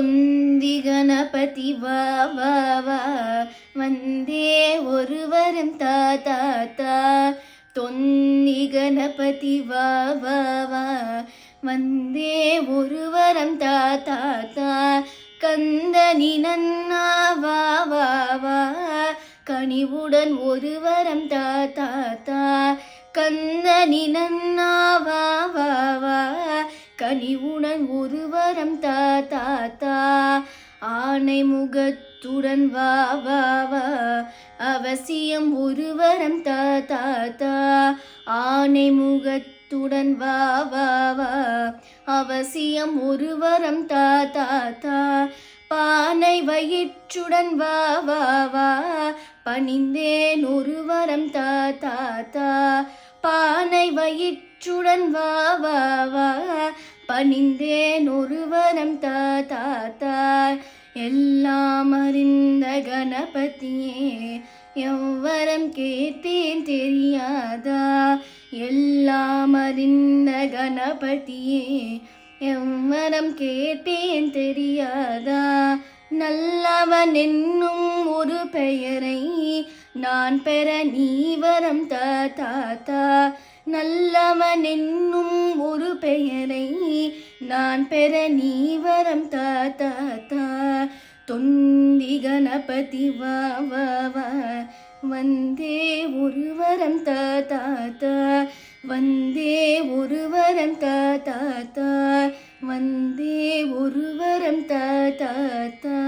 தொந்தி கணபதி வா வா வா வந்தே ஒருவரம் தா தா தா. தொந்தி கணபதி வா வா வா வந்தே ஒருவரம் தா தா தா. கந்தனி நன்னா வா வா வா கனிவுடன் ஒருவரம் தா தா தா. கந்தனி நன்னா வா வா வா கனிவுடன் ஒருவரம் தா தா தா. ஆனை முகத்துடன் வா வா வா அவசியம் ஒருவரம் தா தா தா. ஆனை முகத்துடன் வா வா வா அவசியம் ஒருவரம் தா தா தா. பானை வயிற்றுடன் வா வா வா பணிந்தேன் ஒருவரம் தா தா தா. பானை வயிற்றுடன் வா வா வா பணிந்தேன் ஒருவரம் தா தா தா. எல்லாம் அறிந்த கணபதியே எவ்வரம் கேட்டேன் தெரியாதா. எல்லாம் அறிந்த கணபதியே எவ்வரம் கேட்டேன் தெரியாதா. நல்லவன் என்னும் ஒரு பெயரை நான் பெற நீ வரம் தா தா தா. நல்லவன் என்னும் ஒரு பெயரை நான் பெற நீ வரம் தா தா தா. தொந்தி கணபதி வா வா வா வந்தே ஒருவரம் தா தா தா. வந்தே ஒருவரம் தா தா தா. வந்தே ஒருவரம் தா தா தா.